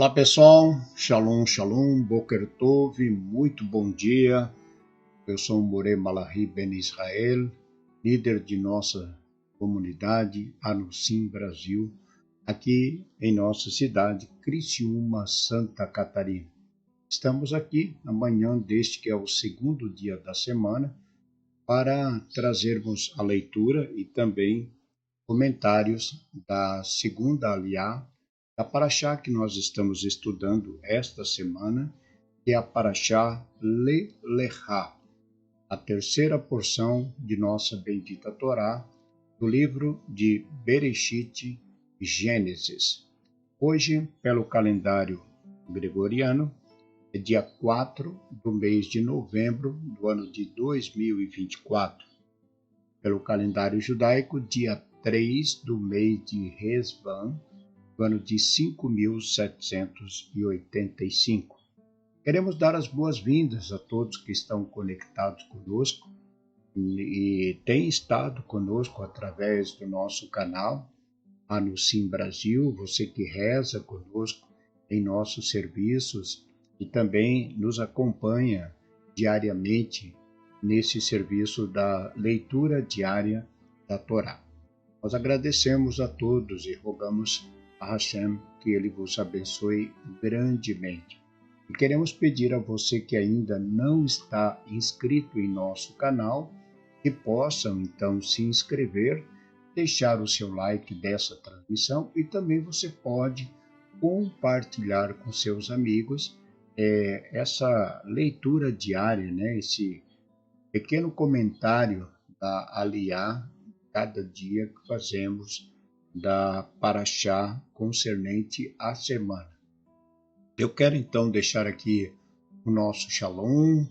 Olá pessoal, Shalom, Shalom, Boker Tov, muito bom dia. Eu sou o Moré Malahi Ben Israel, líder de nossa comunidade Anusim Brasil, aqui em nossa cidade, Criciúma, Santa Catarina. Estamos aqui na manhã deste que é o segundo dia da semana para trazermos a leitura e também comentários da segunda aliá da paraxá que nós estamos estudando esta semana, que é a paraxá Lechá, a terceira porção de nossa bendita Torá, do livro de Bereshit, Gênesis. Hoje, pelo calendário gregoriano, é dia 4 do mês de novembro do ano de 2024. Pelo calendário judaico, dia 3 do mês de Resvan, do ano de 5.785. Queremos dar as boas-vindas a todos que estão conectados conosco e têm estado conosco através do nosso canal Anusim Brasil, você que reza conosco em nossos serviços e também nos acompanha diariamente nesse serviço da leitura diária da Torá. Nós agradecemos a todos e rogamos a Hashem que Ele vos abençoe grandemente. E queremos pedir a você que ainda não está inscrito em nosso canal, que possam então se inscrever, deixar o seu like dessa transmissão e também você pode compartilhar com seus amigos essa leitura diária, esse pequeno comentário da aliá cada dia que fazemos da paraxá concernente à semana. Eu quero então deixar aqui o nosso Shalom,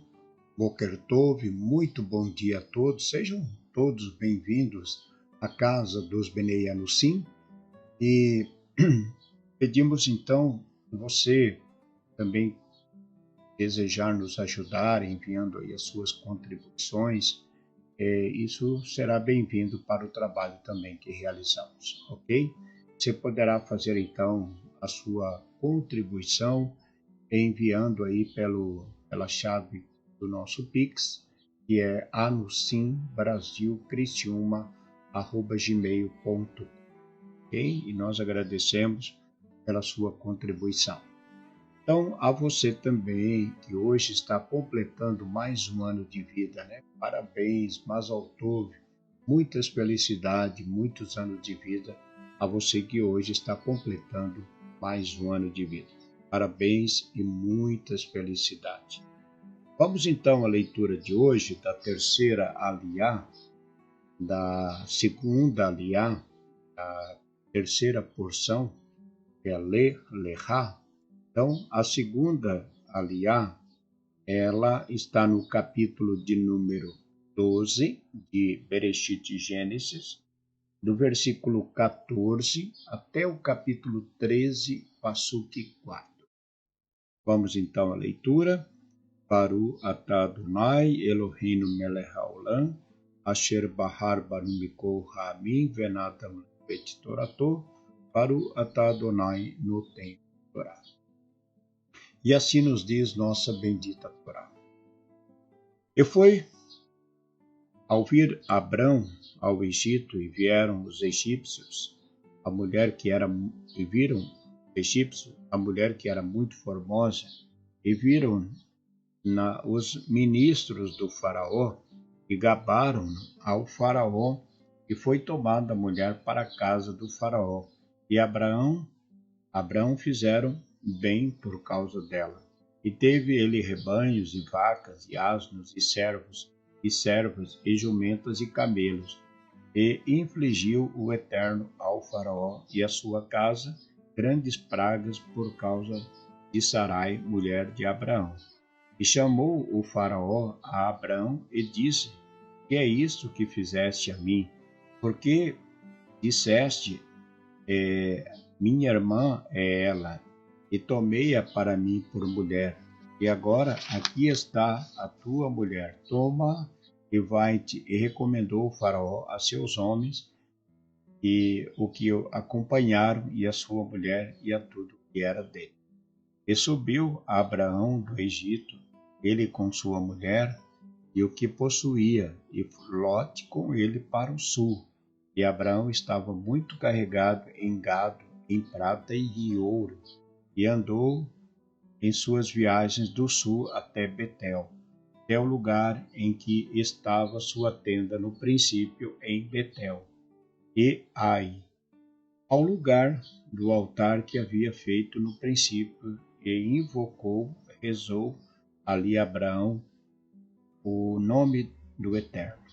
Boker Tov, muito bom dia a todos, sejam todos bem-vindos à casa dos Benei Anusim e pedimos então você também desejar nos ajudar enviando aí as suas contribuições. Isso será bem-vindo para o trabalho também que realizamos, ok? Você poderá fazer então a sua contribuição enviando aí pela chave do nosso Pix, que é anusimbrasilcristiuma@gmail.com, ok? E nós agradecemos pela sua contribuição. Então, a você também, que hoje está completando mais um ano de vida, Parabéns, Mazal Tov, muitas felicidades, muitos anos de vida a você que hoje está completando mais um ano de vida. Parabéns e muitas felicidades. Vamos então à leitura de hoje da terceira aliá, da segunda aliá, da terceira porção, que é Lechá. Então, a segunda aliá, ela está no capítulo de número 12 de Bereshit Gênesis, do versículo 14 até o capítulo 13, Passuque 4. Vamos então à leitura. Baru atah Adonai Eloheinu melech haolam, asher bahar banu mikol ha'amim venatam bet torato, Baru atah Adonai noten Torá. E assim nos diz nossa bendita Torá. E foi ao vir Abrão ao Egito e vieram os egípcios, e viram egípcios, a mulher que era muito formosa, e viram os ministros do faraó, e gabaram ao faraó, e foi tomada a mulher para a casa do faraó. E Abraão fizeram bem por causa dela. E teve ele rebanhos e vacas e asnos e servos e servas e jumentas e camelos. E infligiu o Eterno ao faraó e à sua casa grandes pragas por causa de Sarai, mulher de Abraão. E chamou o faraó a Abrão e disse: que é isto que fizeste a mim? Porque disseste, minha irmã é ela, e tomei-a para mim por mulher. E agora aqui está a tua mulher, toma e vai-te. E recomendou o faraó a seus homens, e o que o acompanharam, e a sua mulher, e a tudo que era dele. E subiu Abraão do Egito, ele com sua mulher e o que possuía, e Lote com ele para o sul. E Abraão estava muito carregado em gado, em prata e em ouro, e andou em suas viagens do sul até Betel, até o lugar em que estava sua tenda no princípio em Betel, e Ai, ao lugar do altar que havia feito no princípio, e invocou, rezou ali Abraão o nome do Eterno.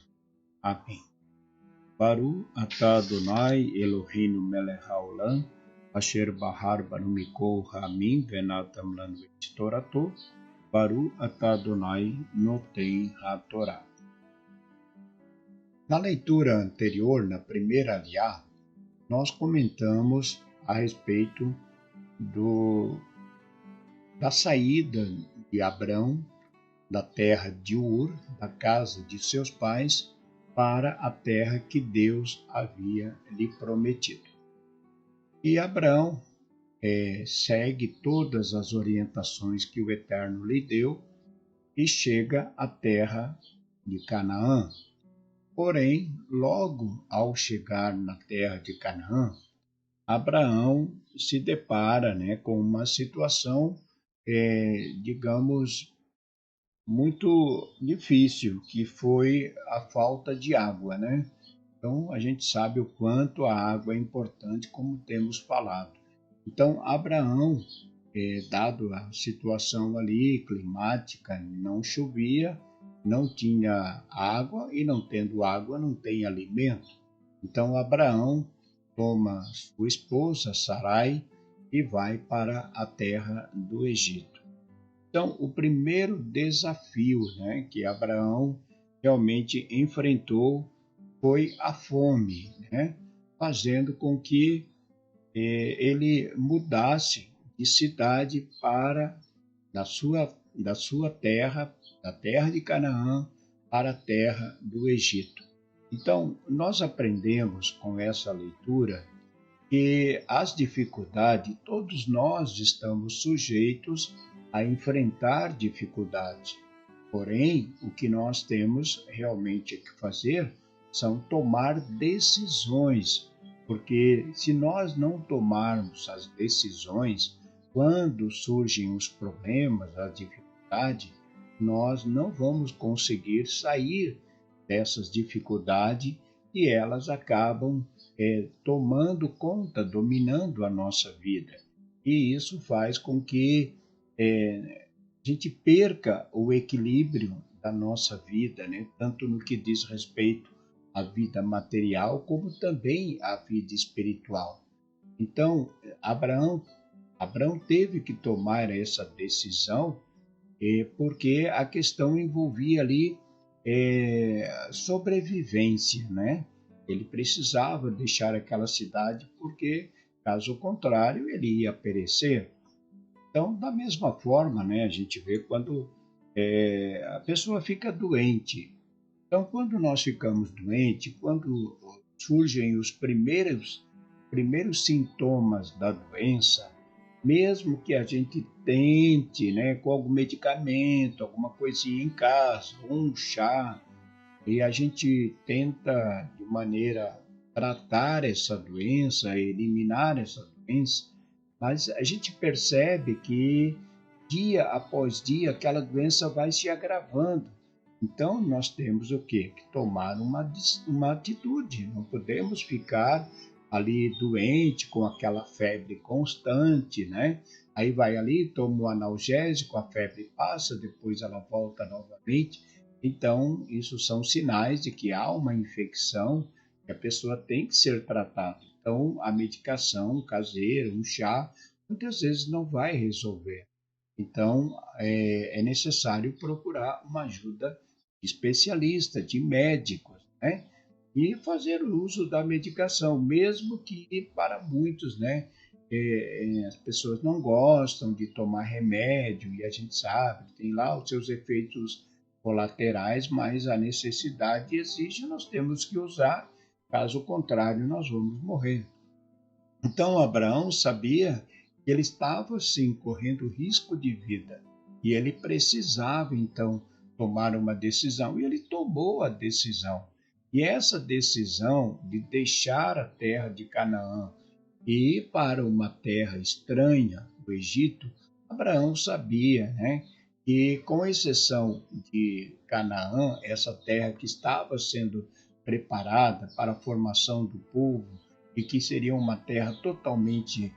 Amém. Baru atah Adonai Eloheinu melech haolam, asher bahar banu mikol hamim venatam lanu et torato, Baru atah Adonai noten hatorá. Na leitura anterior, na primeira aliá, nós comentamos a respeito da saída de Abrão da terra de Ur, da casa de seus pais, para a terra que Deus havia lhe prometido. E Abraão segue todas as orientações que o Eterno lhe deu e chega à terra de Canaã. Porém, logo ao chegar na terra de Canaã, Abraão se depara, com uma situação, digamos, muito difícil, que foi a falta de água, Então, a gente sabe o quanto a água é importante, como temos falado. Então, Abraão, dado a situação ali climática, não chovia, não tinha água, e não tendo água, não tem alimento. Então, Abraão toma sua esposa, Sarai, e vai para a terra do Egito. Então, o primeiro desafio, que Abraão realmente enfrentou foi a fome, fazendo com que ele mudasse de cidade para da sua terra, da terra de Canaã, para a terra do Egito. Então, nós aprendemos com essa leitura que as dificuldades, todos nós estamos sujeitos a enfrentar dificuldades. Porém, o que nós temos realmente que fazer são tomar decisões, porque se nós não tomarmos as decisões, quando surgem os problemas, a dificuldade, nós não vamos conseguir sair dessas dificuldades, e elas acabam tomando conta, dominando a nossa vida. E isso faz com que a gente perca o equilíbrio da nossa vida, tanto no que diz respeito à vida material, como também à vida espiritual. Então, Abraão teve que tomar essa decisão, porque a questão envolvia ali sobrevivência, Ele precisava deixar aquela cidade, porque, caso contrário, ele ia perecer. Então, da mesma forma, a gente vê quando a pessoa fica doente. Então, quando nós ficamos doentes, quando surgem os primeiros sintomas da doença, mesmo que a gente tente, com algum medicamento, alguma coisinha em casa, um chá, e a gente tenta de maneira tratar essa doença, eliminar essa doença, mas a gente percebe que dia após dia aquela doença vai se agravando. Então nós temos o quê? Que tomar uma atitude. Não podemos ficar ali doente com aquela febre constante, Aí vai ali, toma um analgésico, a febre passa, depois ela volta novamente. Então, isso são sinais de que há uma infecção, que a pessoa tem que ser tratada. Então, a medicação caseira, um chá, muitas vezes não vai resolver. Então, é necessário procurar uma ajuda especialista, de médicos, E fazer o uso da medicação, mesmo que para muitos, as pessoas não gostam de tomar remédio, e a gente sabe que tem lá os seus efeitos colaterais, mas a necessidade exige, nós temos que usar, caso contrário, nós vamos morrer. Então, Abraão sabia Ele estava, sim, correndo risco de vida e ele precisava, então, tomar uma decisão. E ele tomou a decisão. E essa decisão de deixar a terra de Canaã e ir para uma terra estranha, o Egito, Abraão sabia, né, que, com exceção de Canaã, essa terra que estava sendo preparada para a formação do povo e que seria uma terra totalmente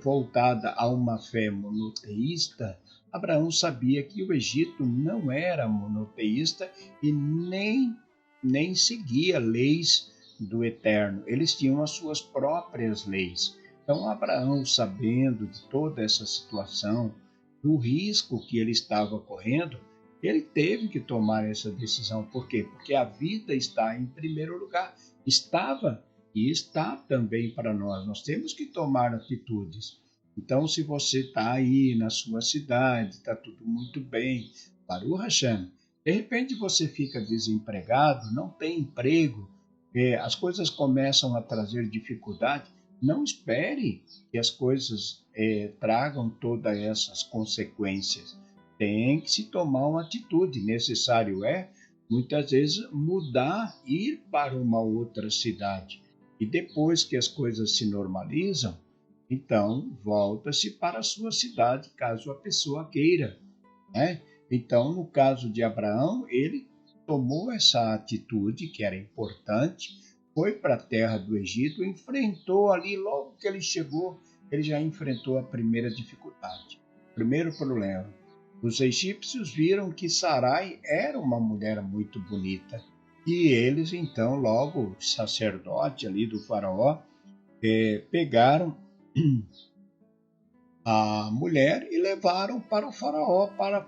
voltada a uma fé monoteísta, Abraão sabia que o Egito não era monoteísta e nem seguia leis do Eterno. Eles tinham as suas próprias leis. Então, Abraão, sabendo de toda essa situação, do risco que ele estava correndo, ele teve que tomar essa decisão. Por quê? Porque a vida está em primeiro lugar. Estava e está também para nós. Nós temos que tomar atitudes. Então, se você está aí na sua cidade, está tudo muito bem, Baruch Hashem, de repente você fica desempregado, não tem emprego, as coisas começam a trazer dificuldade, não espere que as coisas tragam todas essas consequências. Tem que se tomar uma atitude. Necessário muitas vezes, mudar, ir para uma outra cidade. E depois que as coisas se normalizam, então volta-se para a sua cidade, caso a pessoa queira, né? Então, no caso de Abraão, ele tomou essa atitude que era importante, foi para a terra do Egito, enfrentou ali, logo que ele chegou, ele já enfrentou a primeira dificuldade, o primeiro problema. Os egípcios viram que Sarai era uma mulher muito bonita e eles, então, logo, o sacerdote ali do faraó, pegaram a mulher e levaram para o faraó para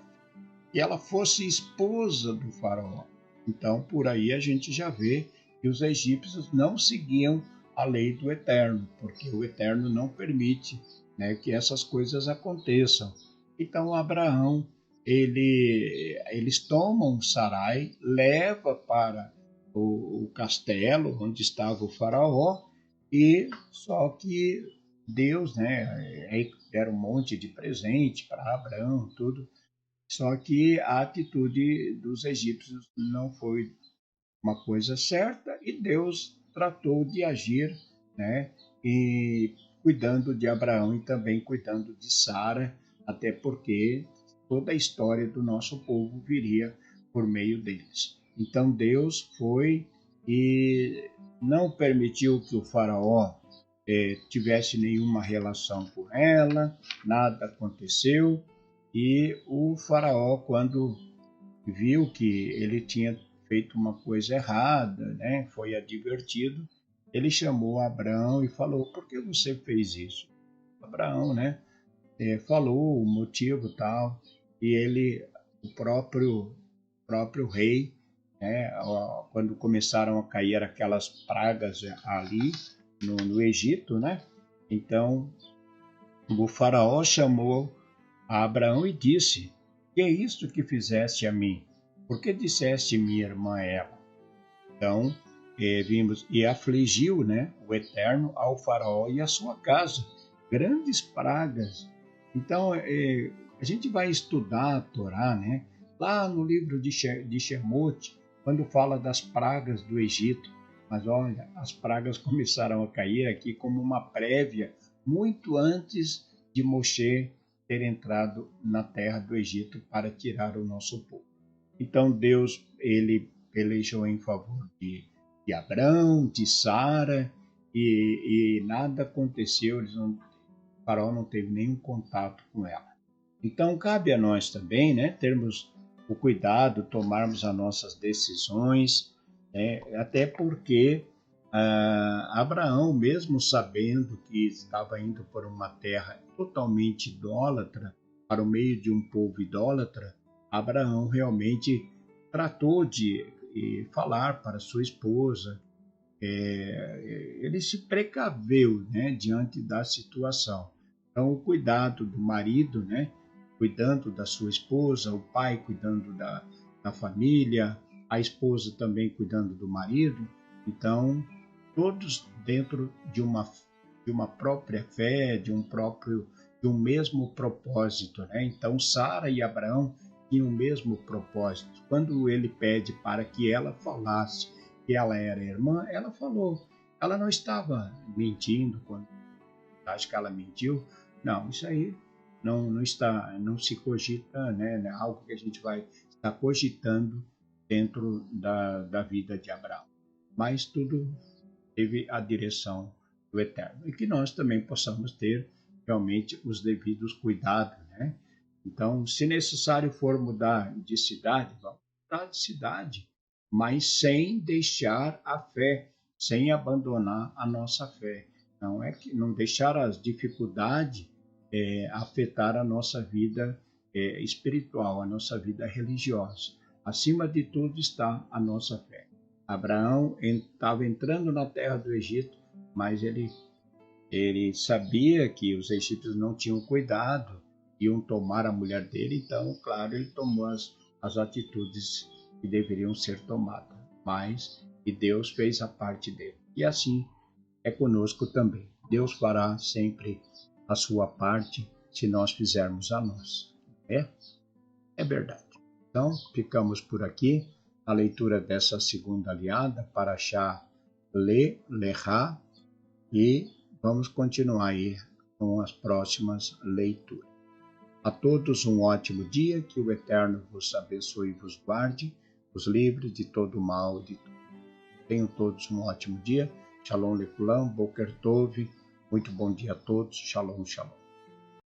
que ela fosse esposa do faraó. Então, por aí a gente já vê que os egípcios não seguiam a lei do Eterno, porque o Eterno não permite, né, que essas coisas aconteçam. Então, Abraão, eles tomam Sarai, leva para o castelo onde estava o faraó, e só que Deus, né, deram um monte de presente para Abraão, tudo. Só que a atitude dos egípcios não foi uma coisa certa e Deus tratou de agir, né? E cuidando de Abraão e também cuidando de Sara, até porque toda a história do nosso povo viria por meio deles. Então Deus foi e não permitiu que o faraó tivesse nenhuma relação com ela, nada aconteceu. E o faraó, quando viu que ele tinha feito uma coisa errada, né, foi advertido, ele chamou Abraão e falou: por que você fez isso? Abraão, né, falou o motivo tal, e ele, o próprio rei, né, quando começaram a cair aquelas pragas ali no Egito, né, então o faraó chamou a Abraão e disse: que é isto que fizeste a mim? Por que disseste minha irmã Eva? Então, vimos, e afligiu, né, o Eterno ao faraó e à sua casa, grandes pragas. Então, a gente vai estudar a Torá, né, lá no livro de Shemot, quando fala das pragas do Egito. Mas olha, as pragas começaram a cair aqui como uma prévia, muito antes de Moshe ter entrado na terra do Egito para tirar o nosso povo. Então Deus, ele pelejou em favor de Abrão, de Sara, e nada aconteceu, o faraó não teve nenhum contato com ela. Então cabe a nós também, né, termos o cuidado, tomarmos as nossas decisões, né, até porque Abraão, mesmo sabendo que estava indo por uma terra totalmente idólatra, para o meio de um povo idólatra, Abraão realmente tratou de falar para sua esposa, ele se precaveu, né, diante da situação. Então, o cuidado do marido, né, cuidando da sua esposa, o pai cuidando da família, a esposa também cuidando do marido. Então, todos dentro de uma própria fé, de e o mesmo propósito, né? Então, Sara e Abraão tinham o mesmo propósito. Quando ele pede para que ela falasse que ela era irmã, ela falou. Ela não estava mentindo quando acha que ela mentiu. Não, isso aí não se cogita, né? É algo que a gente vai estar cogitando dentro da vida de Abraão. Mas tudo teve a direção do Eterno. E que nós também possamos ter realmente os devidos cuidados, né? Então, se necessário for mudar de cidade, vamos mudar de cidade, mas sem deixar a fé, sem abandonar a nossa fé. Não é que não deixar as dificuldades afetar a nossa vida espiritual, a nossa vida religiosa. Acima de tudo está a nossa fé. Abraão estava entrando na terra do Egito, mas ele sabia que os egípcios não tinham cuidado, iam tomar a mulher dele, então, claro, ele tomou as atitudes que deveriam ser tomadas. Mas e Deus fez a parte dele. E assim é conosco também. Deus fará sempre a sua parte se nós fizermos a nossa. É verdade. Então, ficamos por aqui. A leitura dessa segunda aliada, Parashá Lechá, e vamos continuar aí com as próximas leituras. A todos um ótimo dia, que o Eterno vos abençoe e vos guarde, os livre de todo mal e de tudo. Tenham todos um ótimo dia. Shalom Lekulam, Boker Tov. Muito bom dia a todos. Shalom, shalom.